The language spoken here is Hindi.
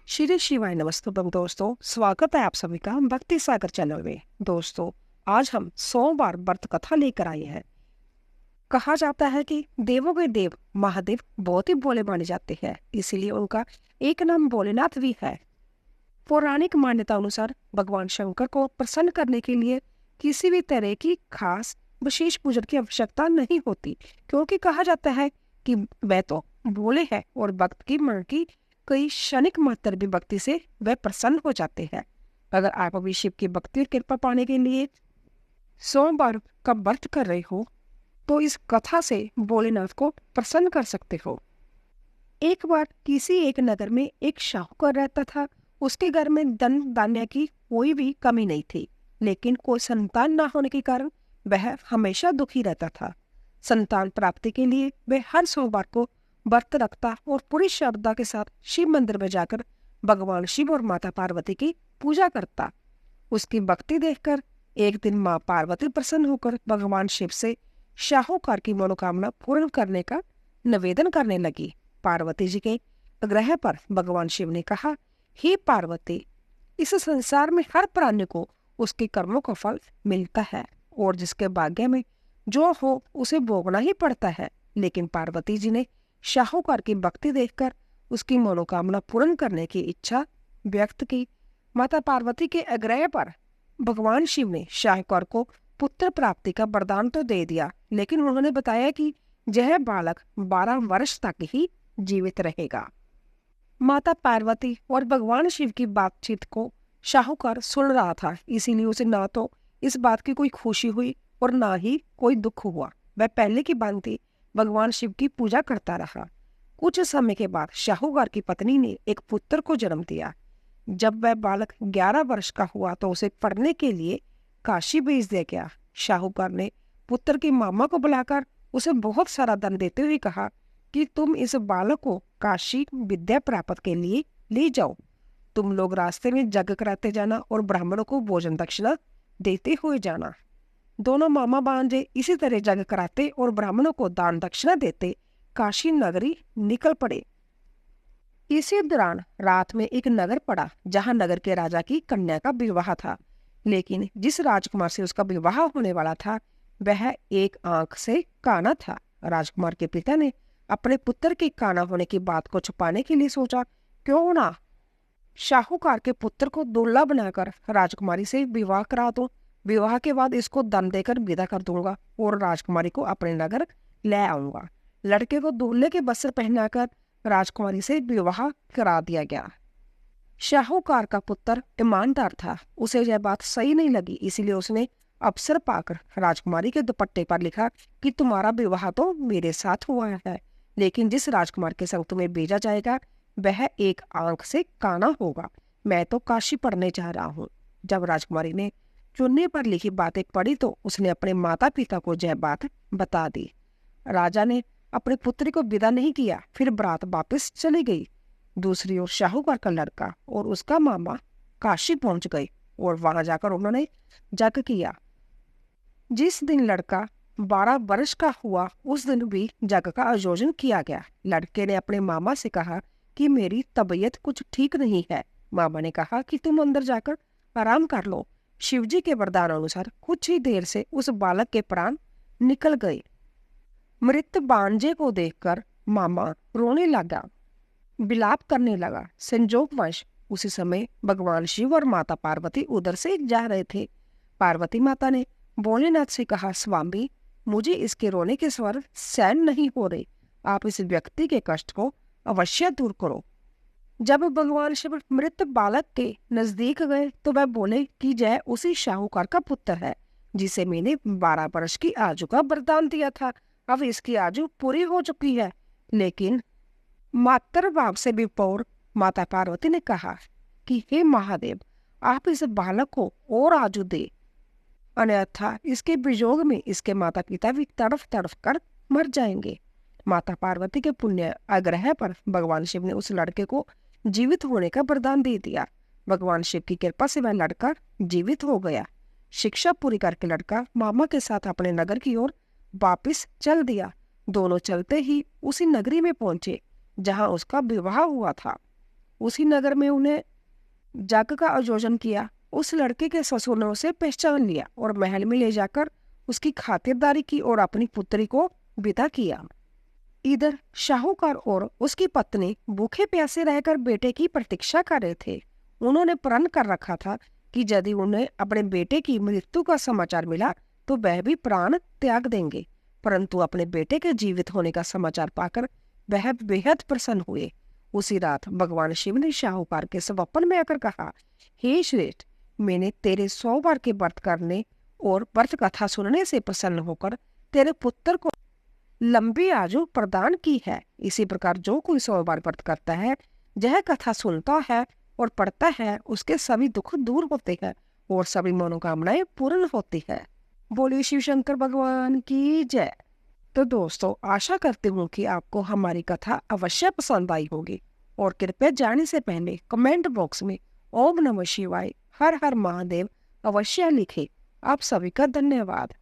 श्री शिवाय नमस्तुभ्यं दोस्तों, स्वागत है आप सभी का भक्ति सागर चैनल में। दोस्तों, आज हम सोमवार व्रत कथा लेकर आए हैं। कहा जाता है कि देवों के देव महादेव बहुत ही भोले माने जाते हैं, इसीलिए उनका एक नाम भोलेनाथ भी है। पौराणिक मान्यता अनुसार भगवान शंकर को प्रसन्न करने के लिए किसी भी तरह की खास विशेष पूजन की आवश्यकता नहीं होती, क्योंकि कहा जाता है कि वह तो भोले है और भक्त की मन की कई क्षणिक मात्र भी भक्ति से वह प्रसन्न हो जाते हैं। अगर आप अभी शिव की भक्ति और कृपा पाने के लिए सोमवार का व्रत कर रहे हो तो इस कथा से भोलेनाथ को प्रसन्न कर सकते हो। एक बार किसी एक नगर में एक शाहूकार रहता था। उसके घर में धन धान्य की कोई भी कमी नहीं थी, लेकिन कोई संतान न होने के कारण वह हमेशा दुखी रहता था। संतान प्राप्ति के लिए वह हर सोमवार को व्रत रखता और पूरी श्रद्धा के साथ शिव मंदिर में जाकर भगवान शिव और माता पार्वती की पूजा करता। उसकी भक्ति देखकर एक दिन माँ पार्वती प्रसन्न होकर भगवान शिव से शाहूकार की मनोकामना पूर्ण करने का निवेदन करने लगी। पार्वती जी के आग्रह पर भगवान शिव ने कहा, हे पार्वती, इस संसार में हर प्राणी को उसके कर्मों का फल मिलता है और जिसके भाग्य में जो हो उसे भोगना ही पड़ता है। लेकिन पार्वती जी ने शाहूकार की भक्ति देखकर उसकी मनोकामना पूर्ण करने की इच्छा व्यक्त की। माता पार्वती के आग्रह पर भगवान शिव ने शाहूकार को पुत्र प्राप्ति का वरदान तो दे दिया, लेकिन उन्होंने बताया कि यह बालक 12 वर्ष तक ही जीवित रहेगा। माता पार्वती और भगवान शिव की बातचीत को शाहूकार सुन रहा था, इसीलिए उसे ना तो इस बात की कोई खुशी हुई और ना ही कोई दुख हुआ। वह पहले की भांति भगवान शिव की पूजा करता रहा। कुछ समय के बाद शाहूकार की पत्नी ने एक पुत्र को जन्म दिया। जब वह बालक 11 वर्ष का हुआ तो उसे पढ़ने के लिए काशी भेज दिया गया। शाहूकार ने पुत्र की मामा को बुलाकर उसे बहुत सारा धन देते हुए कहा कि तुम इस बालक को काशी विद्या प्राप्त के लिए ले जाओ। तुम लोग रास्ते में यज्ञ कराते जाना और ब्राह्मणों को भोजन दक्षिणा देते हुए जाना। दोनों मामा भांजे इसी तरह यज्ञ कराते और ब्राह्मणों को दान दक्षिणा देते काशी नगरी निकल पड़े। इसी दौरान रात में एक नगर पड़ा जहां नगर के राजा की कन्या का विवाह था, लेकिन जिस राजकुमार से उसका विवाह होने वाला था वह एक आंख से काना था। राजकुमार के पिता ने अपने पुत्र के काना होने की बात को छुपाने के लिए सोचा, क्यों ना शाहूकार के पुत्र को दूल्हा बनाकर राजकुमारी से विवाह करा दूं। विवाह के बाद इसको दंड देकर विदा कर दूंगा और राजकुमारी को अपने नगर ले आऊंगा। लड़के को दूल्हे के वस्त्र पहनाकर राजकुमारी से विवाह करा दिया गया। शाहूकार का पुत्र ईमानदार था, उसे यह बात सही नहीं लगी, इसीलिए उसने अवसर पाकर राजकुमारी के दुपट्टे पर लिखा कि तुम्हारा विवाह तो मेरे साथ हुआ है, लेकिन जिस राजकुमार के संग तुम्हें भेजा जाएगा वह एक आंख से काना होगा। मैं तो काशी पढ़ने जा रहा हूँ। जब राजकुमारी ने चुन्नी पर लिखी बातें पढ़ी तो उसने अपने माता पिता को यह बात बता दी। राजा ने अपने पुत्री को विदा नहीं किया, फिर बारात वापस चली गई। दूसरी ओर शाहूकार का लड़का और उसका मामा काशी पहुंच गए और वहां जाकर उन्होंने यज्ञ किया। जिस दिन लड़का 12 वर्ष का हुआ उस दिन भी यज्ञ का आयोजन किया गया। लड़के ने अपने मामा से कहा कि मेरी तबीयत कुछ ठीक नहीं है। मामा ने कहा कि तुम अंदर जाकर आराम कर लो। शिवजी के वरदान अनुसार कुछ ही देर से उस बालक के प्राण निकल गए। मृत भांजे को देखकर मामा रोने लगा, विलाप करने लगा। संजोगवश उसी समय भगवान शिव और माता पार्वती उधर से जा रहे थे। पार्वती माता ने भोलेनाथ से कहा, स्वामी, मुझे इसके रोने के स्वर सहन नहीं हो रहे, आप इस व्यक्ति के कष्ट को अवश्य दूर करो। जब भगवान शिव मृत बालक के नजदीक गए तो वह बोले कि यह उसी शाहूकार का पुत्र है जिसे मैंने 12 वर्ष की आयु का वरदान दिया था। अब इसकी आयु पूरी हो चुकी है। लेकिन मातृभाव से विभोर माता पार्वती ने कहा कि हे महादेव, आप इस बालक को और आयु दे, अन्यथा इसके वियोग में इसके माता पिता भी तड़फ तड़फ कर मर जाएंगे। माता पार्वती के पुण्य आग्रह पर भगवान शिव ने उस लड़के को जीवित होने का वरदान दे दिया। भगवान शिव की कृपा से वह लड़का जीवित हो गया। शिक्षा पूरी करके लड़का मामा के साथ अपने नगर की ओर वापस चल दिया। दोनों चलते ही उसी नगरी में पहुंचे जहां उसका विवाह हुआ था। उसी नगर में उन्हें जग का आयोजन किया। उस लड़के के ससुर ने उसे पहचान लिया और महल में ले जाकर उसकी खातिरदारी की और अपनी पुत्री को विदा किया। इधर शाहूकार और उसकी पत्नी भूखे प्यासे रहकर बेटे की प्रतीक्षा कर रहे थे। उन्होंने प्रण कर रखा था कि यदि उन्हें अपने बेटे की मृत्यु का समाचार मिला तो वह भी प्राण त्याग देंगे। परंतु अपने बेटे के जीवित होने का समाचार पाकर वह बेहद प्रसन्न हुए। उसी रात भगवान शिव ने शाहूकार के स्वप्न में आकर कहा, हे श्रेष्ठ, मैंने तेरे 100 बार के व्रत करने और व्रत कथा सुनने से प्रसन्न होकर तेरे पुत्र को लंबी आयु प्रदान की है। इसी प्रकार जो कोई 100 बार व्रत करता है, यह कथा सुनता है और पढ़ता है, उसके सभी दुख दूर होते हैं और सभी मनोकामनाएं पूर्ण होती है। बोलिए शिव शंकर भगवान की जय। तो दोस्तों, आशा करती हूँ कि आपको हमारी कथा अवश्य पसंद आई होगी और कृपया जाने से पहले कमेंट बॉक्स में ओम नमः शिवाय, हर हर महादेव अवश्य लिखें। आप सभी का धन्यवाद।